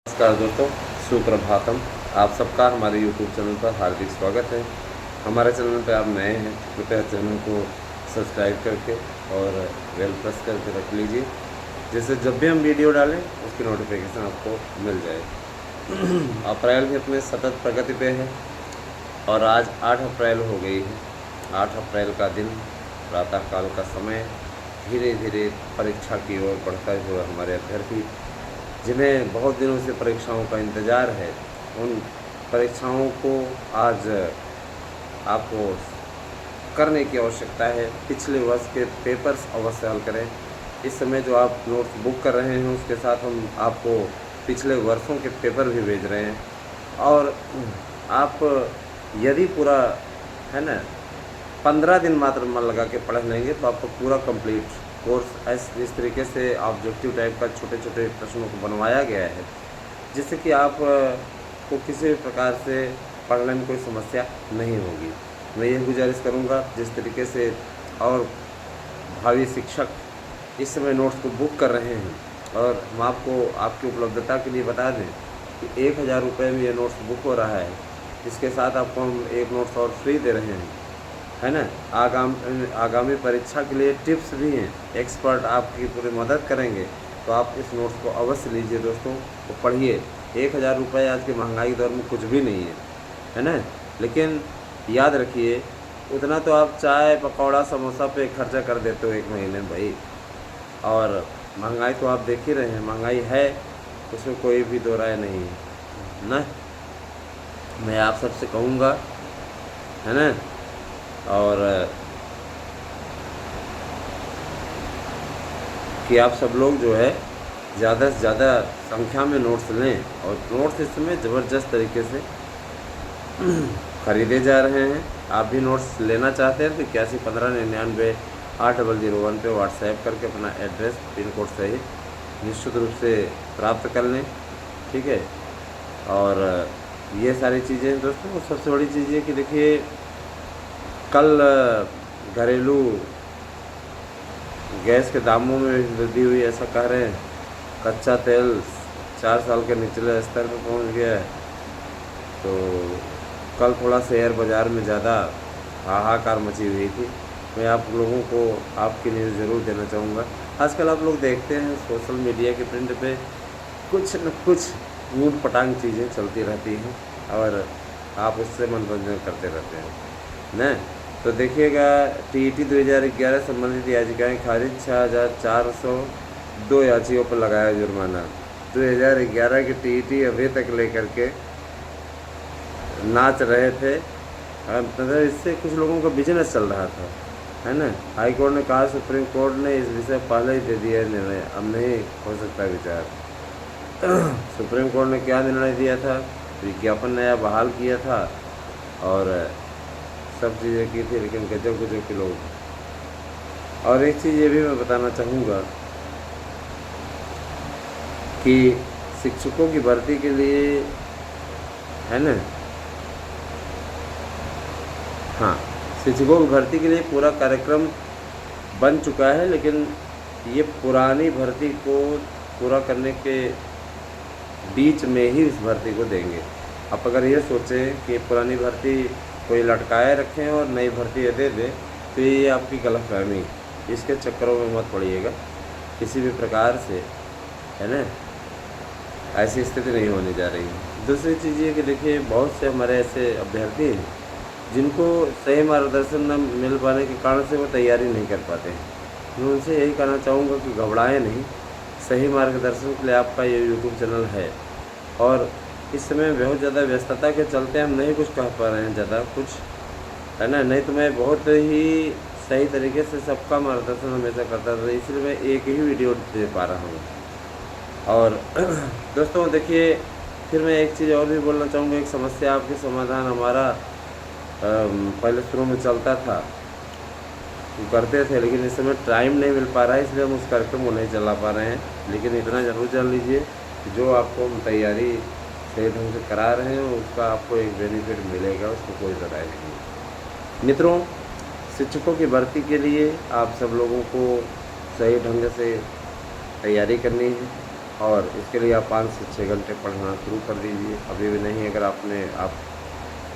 नमस्कार दोस्तों, सुप्रभातम। आप सबका हमारे YouTube चैनल पर हार्दिक स्वागत है। हमारे चैनल पर आप नए हैं, कृपया चैनल को सब्सक्राइब करके और बेल प्रेस करके रख लीजिए, जिससे जब भी हम वीडियो डालें उसकी नोटिफिकेशन आपको मिल जाए। अप्रैल भी अपने सतत प्रगति पे है और आज 8 अप्रैल हो गई है। 8 अप्रैल का दिन, प्रातःकाल का समय, धीरे धीरे परीक्षा की ओर बढ़ता हुआ हमारे अभ्यर्थी जिन्हें बहुत दिनों से परीक्षाओं का इंतज़ार है, उन परीक्षाओं को आज आपको करने की आवश्यकता है। पिछले वर्ष के पेपर्स अवश्य हल करें। इस समय जो आप नोट्स बुक कर रहे हैं उसके साथ हम आपको पिछले वर्षों के पेपर भी भेज रहे हैं। और आप यदि पूरा है ना 15 दिन मात्र मन लगा के पढ़ लेंगे तो आपको पूरा कंप्लीट कोर्स इस तरीके से ऑब्जेक्टिव टाइप का छोटे छोटे प्रश्नों को बनवाया गया है, जिससे कि आप को किसी भी प्रकार से पढ़ने में कोई समस्या नहीं होगी। मैं यह गुजारिश करूंगा, जिस तरीके से और भावी शिक्षक इस समय नोट्स को बुक कर रहे हैं, और हम आपको आपकी उपलब्धता के लिए बता दें कि 1000 रुपये में ये नोट्स बुक हो रहा है। इसके साथ आपको हम एक नोट्स और फ्री दे रहे हैं, है ना। आगामी परीक्षा के लिए टिप्स भी हैं, एक्सपर्ट आपकी पूरी मदद करेंगे। तो आप इस नोट्स को अवश्य लीजिए दोस्तों, तो पढ़िए। 1000 रुपये आज के महंगाई दौर में कुछ भी नहीं है ना। लेकिन याद रखिए, उतना तो आप चाय पकौड़ा समोसा पे खर्चा कर देते हो एक महीने में भाई। और महंगाई तो आप देख ही रहे हैं, महंगाई है, उसमें कोई भी दो राय नहीं है ना। मैं आप सबसे कहूँगा, है ना, और कि आप सब लोग जो है ज़्यादा से ज़्यादा संख्या में नोट्स लें। और नोट्स इस समय ज़बरदस्त तरीके से खरीदे जा रहे हैं। आप भी नोट्स लेना चाहते हैं तो 811599 8001 पे व्हाट्सएप करके अपना एड्रेस पिन कोड सहित निश्चित रूप से प्राप्त कर लें, ठीक है। और ये सारी चीज़ें दोस्तों, सबसे बड़ी चीज़ है कि देखिए, कल घरेलू गैस के दामों में वृद्धि हुई, ऐसा कह रहे हैं। कच्चा तेल 4 साल के निचले स्तर पर पहुंच गया है। तो कल थोड़ा शेयर बाज़ार में ज़्यादा हाहाकार मची हुई थी। मैं आप लोगों को आपकी न्यूज़ ज़रूर देना चाहूँगा। आजकल आप लोग देखते हैं सोशल मीडिया के प्रिंट पे कुछ न कुछ ऊट पटांग चीज़ें चलती रहती हैं और आप उससे मनोरंजन करते रहते हैं न। तो देखिएगा, टीईटी 2011 संबंधित याचिकाएं खारिज, 6402 याचिकाओं पर लगाया जुर्माना। 2011 की टीईटी अभी तक लेकर के नाच रहे थे, मतलब इससे कुछ लोगों का बिजनेस चल रहा था, है ना। हाई कोर्ट ने कहा सुप्रीम कोर्ट ने इस विषय पहले ही दे दिया निर्णय, अब नहीं हो सकता विचार। सुप्रीम कोर्ट ने क्या निर्णय दिया था? विज्ञापन नया बहाल किया था और सब चीज़ें की थी, लेकिन गजब गजब के लोग। और एक चीज़ ये भी मैं बताना चाहूँगा कि शिक्षकों की भर्ती के लिए, है ना, हाँ, शिक्षकों की भर्ती के लिए पूरा कार्यक्रम बन चुका है, लेकिन ये पुरानी भर्ती को पूरा करने के बीच में ही इस भर्ती को देंगे। आप अगर ये सोचें कि पुरानी भर्ती कोई लटकाए रखें और नई भर्ती दे दे, तो ये आपकी गलतफहमी। इसके चक्करों में मत पड़िएगा किसी भी प्रकार से, है ना। ऐसी स्थिति नहीं होने जा रही है। दूसरी चीज़ ये कि देखिए, बहुत से हमारे ऐसे अभ्यर्थी हैं जिनको सही मार्गदर्शन न मिल पाने के कारण से वो तैयारी नहीं कर पाते हैं। मैं उनसे यही कहना चाहूँगा कि घबराएं नहीं। सही मार्गदर्शन के लिए आपका ये यूट्यूब चैनल है, और इस समय बहुत ज़्यादा व्यस्तता के चलते हम नहीं कुछ कह पा रहे हैं ज़्यादा कुछ, है ना। नहीं तो मैं बहुत ही सही तरीके से सबका मार्गदर्शन हमेशा करता था, इसलिए मैं एक ही वीडियो दे पा रहा हूँ। और दोस्तों देखिए, फिर मैं एक चीज़ और भी बोलना चाहूँगा। एक समस्या आपके समाधान हमारा पहले शुरू में चलता था, करते थे, लेकिन इस समय टाइम नहीं मिल पा रहा है, इसलिए हम उस कार्यक्रम को नहीं चला पा रहे हैं। लेकिन इतना ज़रूर जान लीजिए कि जो आपको हम तैयारी सही ढंग से करा रहे हैं उसका आपको एक बेनिफिट मिलेगा, उसको कोई राय नहीं। मित्रों, शिक्षकों की भर्ती के लिए आप सब लोगों को सही ढंग से तैयारी करनी है। और इसके लिए आप 5 से 6 घंटे पढ़ना शुरू कर दीजिए। अभी भी नहीं अगर आप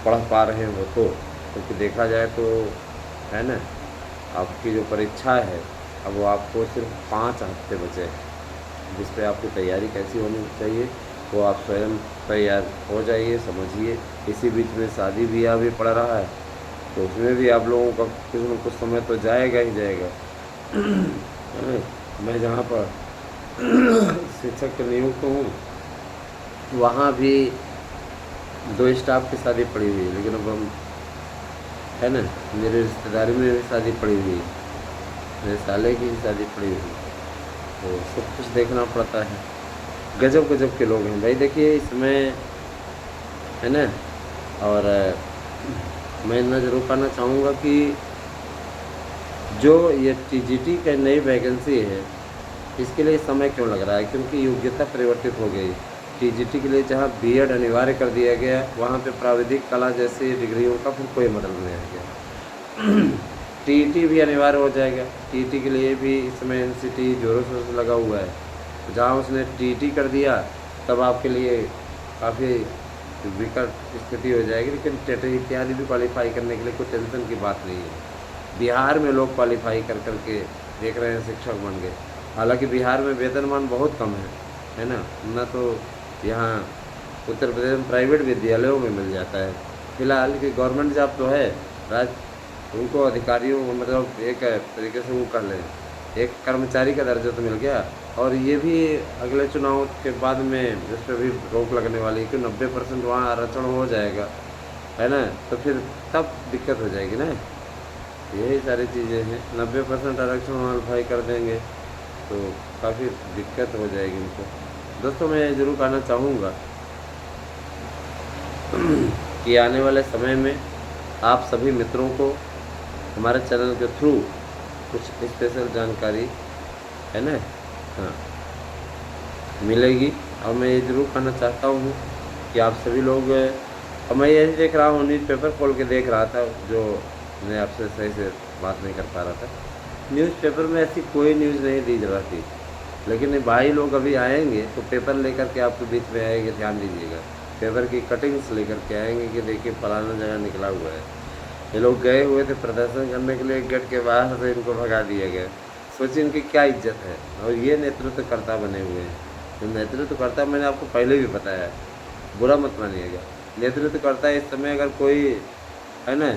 पढ़ पा रहे हो तो, क्योंकि देखा जाए तो है ना, आपकी जो परीक्षा है अब वो आपको सिर्फ 5 हफ्ते बचे हैं, जिस पे आपकी तैयारी कैसी होनी चाहिए वो आप स्वयं तैयार हो जाइए, समझिए। इसी बीच में शादी ब्याह भी पड़ रहा है, तो उसमें भी आप लोगों का कुछ न कुछ समय तो जाएगा ही जाएगा। मैं जहाँ पर शिक्षक नियुक्त हूँ वहाँ भी 2 स्टाफ की शादी पड़ी हुई है, लेकिन अब हम है ना, मेरे रिश्तेदारी में भी शादी पड़ी हुई है, मेरे साले की भी शादी पड़ी हुई है, तो सब कुछ देखना पड़ता है। गजब गजब के लोग हैं भाई, देखिए इसमें है ना। और मैं इतना ज़रूर कहना चाहूँगा कि जो ये टीजीटी का नई वैकेंसी है इसके लिए समय क्यों लग रहा है, क्योंकि योग्यता परिवर्तित हो गई। टीजीटी के लिए जहाँ बीएड अनिवार्य कर दिया गया, वहाँ पे प्राविधिक कला जैसी डिग्रियों का फिर कोई मतलब नहीं आ गया। टीईटी भी अनिवार्य हो जाएगा। टीईटी के लिए भी इस समय एनसीटी जोरों शोरों से लगा हुआ है, तो जहाँ उसने टीईटी कर दिया तब आपके लिए काफ़ी विकट स्थिति हो जाएगी। लेकिन टेट इत्यादि भी क्वालिफाई करने के लिए कोई टेंशन की बात नहीं है। बिहार में लोग क्वालिफाई कर करके देख रहे हैं शिक्षक बन गए। हालांकि बिहार में वेतनमान बहुत कम है ना, ना तो यहाँ उत्तर प्रदेश में प्राइवेट विद्यालयों में मिल जाता है। फिलहाल कि गवर्नमेंट जॉब तो है, उनको अधिकारियों मतलब एक तरीके से वो कर लें, एक कर्मचारी का दर्जा तो मिल गया। और ये भी अगले चुनाव के बाद में इस पर भी रोक लगने वाली है कि 90% वहाँ आरक्षण हो जाएगा, है ना, तो फिर तब दिक्कत हो जाएगी ना। यही सारी चीज़ें हैं। 90% आरक्षण हमारे कर देंगे तो काफ़ी दिक्कत हो जाएगी इनको। दोस्तों मैं ये ज़रूर कहना चाहूँगा कि आने वाले समय में आप सभी मित्रों को हमारे चैनल के थ्रू कुछ स्पेशल जानकारी है ना, हाँ, मिलेगी। और मैं ये ज़रूर कहना चाहता हूँ कि आप सभी लोग, और मैं यही देख रहा हूँ, न्यूज़पेपर खोल के देख रहा था, जो मैं आपसे सही से बात नहीं कर पा रहा था। न्यूज़पेपर में ऐसी कोई न्यूज़ नहीं दी जा रही थी, लेकिन भाई लोग अभी आएंगे तो पेपर लेकर के आपके बीच में आएंगे, ध्यान दीजिएगा। पेपर की कटिंग्स लेकर के आएंगे कि देखिए फलाना जगह निकला हुआ है। ये लोग गए हुए थे प्रदर्शन करने के लिए, गेट के बाहर से इनको भगा दिया गया। सोचिए इनकी क्या इज्जत है। और ये नेतृत्वकर्ता बने हुए हैं। तो नेतृत्वकर्ता मैंने आपको पहले भी बताया, बुरा मत मानिएगा। नेतृत्वकर्ता इस समय अगर कोई है ना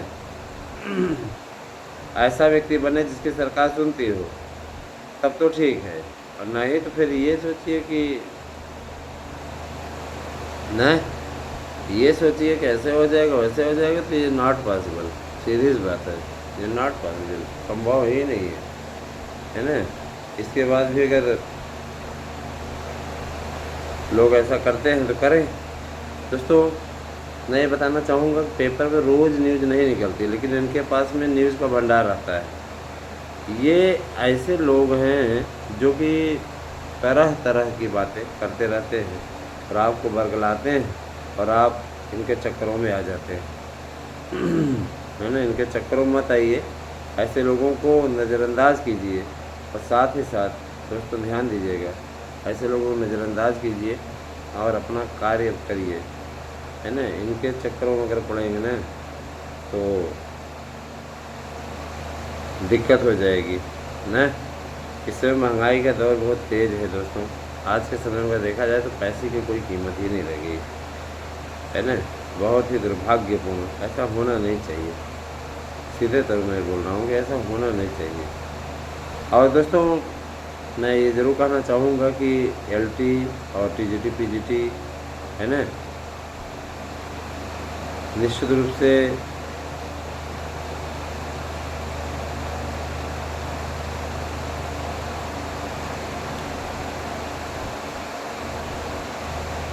ऐसा व्यक्ति बने जिसकी सरकार सुनती हो तब तो ठीक है, और नहीं तो फिर ये सोचिए कि न ये सोचिए कैसे हो जाएगा वैसे हो जाएगा, तो ये नॉट पॉसिबल। सीरियस बात है, ये नॉट पॉसिबल, संभव ही नहीं है ना। इसके बाद भी अगर लोग ऐसा करते हैं तो करें। दोस्तों मैं ये बताना चाहूँगा पेपर में रोज़ न्यूज़ नहीं निकलती, लेकिन इनके पास में न्यूज़ का भंडार रहता है। ये ऐसे लोग हैं जो कि तरह तरह की बातें करते रहते हैं और आपको बरगलाते हैं, और आप इनके चक्करों में आ जाते हैं। है ना, इनके चक्करों में मत आइए। ऐसे लोगों को नज़रअंदाज कीजिए, और साथ ही साथ दोस्तों ध्यान दीजिएगा, ऐसे लोगों को नज़रअंदाज कीजिए और अपना कार्य करिए, है ना। इनके चक्करों में अगर पड़ेंगे ना तो दिक्कत हो जाएगी ना। इससे महंगाई का दौर बहुत तेज़ है दोस्तों। आज के समय में देखा जाए तो पैसे की कोई कीमत ही नहीं रही, है ना। बहुत ही दुर्भाग्यपूर्ण, ऐसा होना नहीं चाहिए। सीधे तौर में बोल रहा हूँ कि ऐसा होना नहीं चाहिए। और दोस्तों मैं ये ज़रूर कहना चाहूँगा कि एलटी और टीजीटी पीजीटी है ना, निश्चित रूप से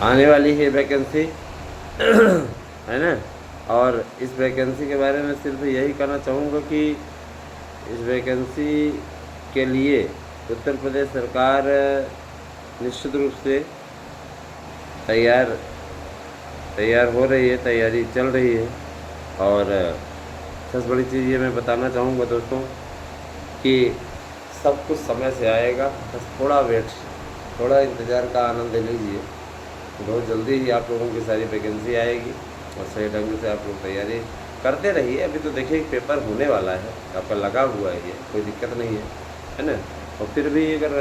आने वाली है वैकेंसी, है ना। और इस वैकेंसी के बारे में सिर्फ यही कहना चाहूँगा कि इस वैकेंसी के लिए उत्तर प्रदेश सरकार निश्चित रूप से तैयार हो रही है, तैयारी चल रही है। और सबसे बड़ी चीज़ ये मैं बताना चाहूँगा दोस्तों कि सब कुछ समय से आएगा, बस थोड़ा वेट थोड़ा इंतज़ार का आनंद ले लीजिए। बहुत जल्दी ही आप लोगों की सारी वैकेंसी आएगी और सही ढंग से आप लोग तैयारी करते रहिए। अभी तो देखिए पेपर होने वाला है, आपका लगा हुआ है, ये कोई दिक्कत नहीं है ना। और फिर भी अगर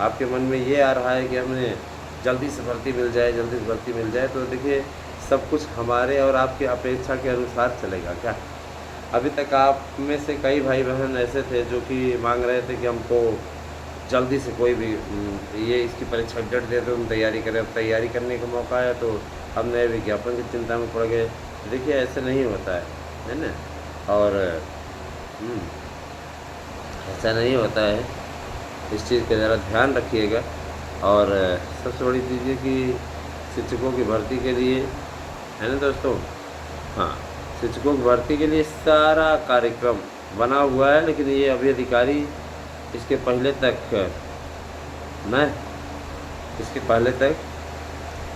आपके मन में ये आ रहा है कि हमें जल्दी से भर्ती मिल जाए, जल्दी से भर्ती मिल जाए, तो देखिए सब कुछ हमारे और आपकी अपेक्षा के अनुसार चलेगा क्या। अभी तक आप में से कई भाई बहन ऐसे थे जो कि मांग रहे थे कि हमको जल्दी से कोई भी ये इसकी परीक्षा की डेट दे दो, हम तैयारी करें। अब तैयारी करने का मौका है तो हम नए विज्ञापन की चिंता में पड़ गए। देखिए ऐसे नहीं होता है ना। और हम्म, ऐसा नहीं होता है, इस चीज़ का ज़रा ध्यान रखिएगा। और सबसे बड़ी चीज़ है कि शिक्षकों की भर्ती के लिए, है ना दोस्तों, हाँ, शिक्षकों की भर्ती के लिए सारा कार्यक्रम बना हुआ है, लेकिन ये अभी अधिकारी इसके पहले तक न इसके पहले तक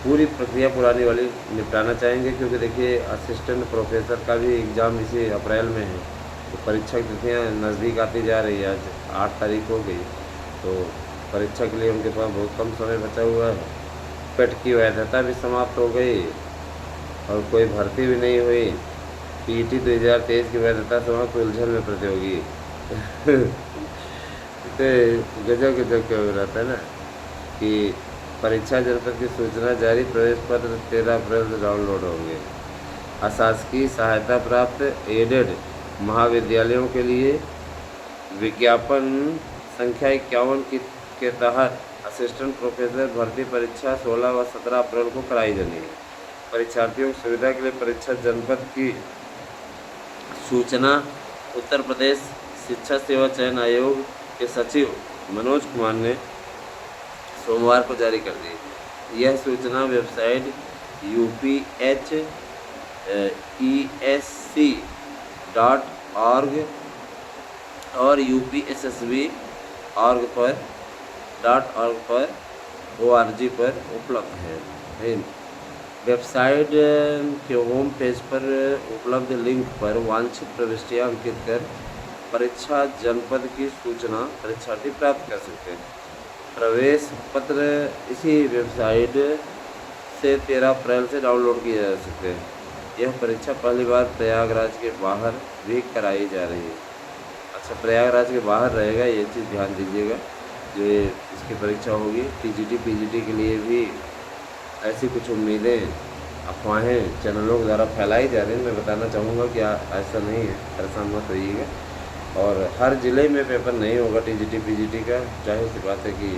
पूरी प्रक्रिया पुरानी वाली निपटाना चाहेंगे, क्योंकि देखिए असिस्टेंट प्रोफेसर का भी एग्ज़ाम इसी अप्रैल में है। तो परीक्षा की तिथियाँ नज़दीक आती जा रही है, आज 8 तारीख हो गई, तो परीक्षा के लिए उनके पास बहुत कम समय बचा हुआ है। पेट की वैधता भी समाप्त हो गई और कोई भर्ती भी नहीं हुई। पीटी 2023 की वैधता समाप्त, उलझन में प्रतियोगी तो गजब गजब क्या हो रहता है ना कि परीक्षा जनपद की सूचना जारी, प्रवेश पत्र 13 अप्रैल से डाउनलोड होंगे। अशासकीय सहायता प्राप्त एडेड महाविद्यालयों के लिए विज्ञापन संख्या 51 के तहत असिस्टेंट प्रोफेसर भर्ती परीक्षा 16 व 17 अप्रैल को कराई जानी है। परीक्षार्थियों की सुविधा के लिए परीक्षा जनपद की सूचना उत्तर प्रदेश शिक्षा सेवा चयन आयोग के सचिव मनोज कुमार ने सोमवार को जारी कर दी। यह सूचना वेबसाइट UPHESC.org और UPSSB.org पर ORG पर उपलब्ध है। वेबसाइट के होम पेज पर उपलब्ध लिंक पर वांछित प्रविष्टियाँ अंकित कर परीक्षा जनपद की सूचना परीक्षार्थी प्राप्त कर सकते हैं। प्रवेश पत्र इसी वेबसाइट से 13 अप्रैल से डाउनलोड किए जा सकते हैं। यह परीक्षा पहली बार प्रयागराज के बाहर भी कराई जा रही है। अच्छा, प्रयागराज के बाहर रहेगा, ये चीज़ ध्यान दीजिएगा। जो इसकी परीक्षा होगी TGT PGT के लिए भी ऐसी कुछ उम्मीदें, अफवाहें चैनलों द्वारा फैलाई जा रही हैं। मैं बताना चाहूँगा कि ऐसा नहीं है, परेशान मत होइएगा। और हर ज़िले में पेपर नहीं होगा TGT PGT का, जाहिर सी बात है कि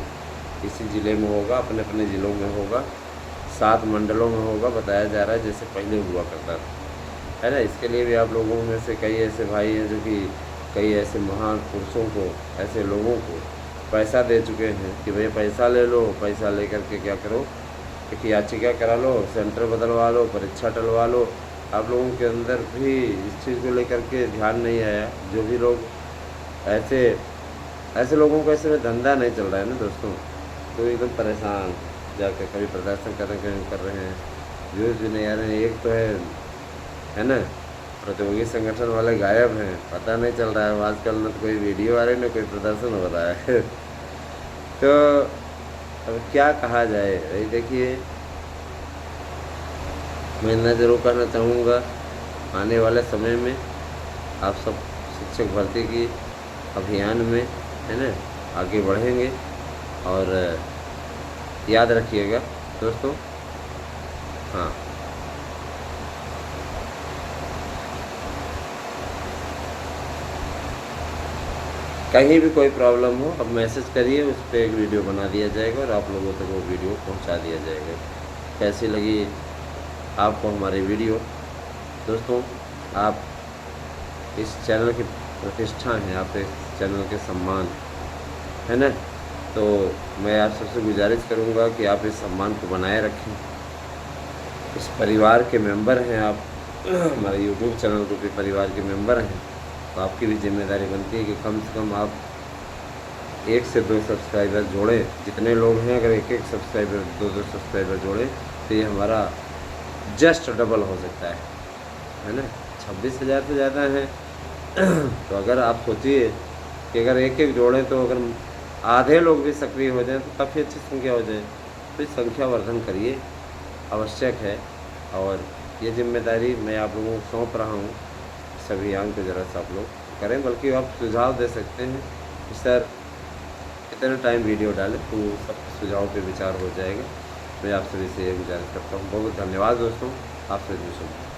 इसी ज़िले में होगा, अपने अपने ज़िलों में होगा, 7 मंडलों में होगा, बताया जा रहा है जैसे पहले हुआ करता था, है ना। इसके लिए भी आप लोगों में से कई ऐसे भाई हैं जो कि कई ऐसे महान पुरुषों को, ऐसे लोगों को पैसा दे चुके हैं कि भैया पैसा ले लो, पैसा ले करके क्या करो, एक याचिका करा लो, सेंटर बदलवा लो, परीक्षा टलवा लो। आप लोगों के अंदर भी इस चीज़ को लेकर के ध्यान नहीं आया। जो भी लोग ऐसे लोगों का ऐसे में धंधा नहीं चल रहा है ना दोस्तों, तो एकदम परेशान जाकर कभी प्रदर्शन कर रहे हैं, कभी कर रहे हैं, व्यूज़ भी नहीं आ रहे हैं। एक तो है ना, प्रतियोगी संगठन वाले गायब हैं, पता नहीं चल रहा है आजकल, न तो कोई वीडियो आ रही है, न कोई प्रदर्शन हो रहा है तो अब क्या कहा जाए भाई। देखिए, मैं इतना ज़रूर कहना चाहूँगा, आने वाले समय में आप सब शिक्षक भर्ती की अभियान में, है ना, आगे बढ़ेंगे। और याद रखिएगा दोस्तों, हाँ, कहीं भी कोई प्रॉब्लम हो अब मैसेज करिए, उस पर एक वीडियो बना दिया जाएगा और आप लोगों तक वो वीडियो पहुंचा दिया जाएगा। कैसी लगी आपको हमारी वीडियो दोस्तों? आप इस चैनल की प्रतिष्ठा हैं, आप इस चैनल के सम्मान, है ना। तो मैं आप सबसे गुजारिश करूंगा कि आप इस सम्मान को बनाए रखें। इस परिवार के मेंबर हैं आप, हमारे यूट्यूब चैनल को भी परिवार के मेंबर हैं, तो आपकी भी जिम्मेदारी बनती है कि कम से कम आप 1 से 2 सब्सक्राइबर जोड़ें। जितने लोग हैं, अगर 1-1 सब्सक्राइबर, 2-2 सब्सक्राइबर जोड़ें तो ये हमारा जस्ट डबल हो सकता है ना। 26,000 से ज़्यादा हैं तो अगर आप सोचिए कि अगर 1-1 जोड़ें तो अगर आधे लोग भी सक्रिय हो जाएँ तो काफ़ी अच्छी संख्या हो जाए। तो इस संख्या वर्धन करिए, आवश्यक है और ये ज़िम्मेदारी मैं आप लोगों को सौंप रहा हूँ। इस अभियान को ज़रा सा आप लोग करें, बल्कि आप सुझाव दे सकते हैं कि सर कितने टाइम वीडियो डालें, तो सब सुझाव पे विचार हो जाएगा। मैं आप सभी से ये गुज़ारिश करता हूँ। बहुत-बहुत धन्यवाद दोस्तों, आपसे जुड़ने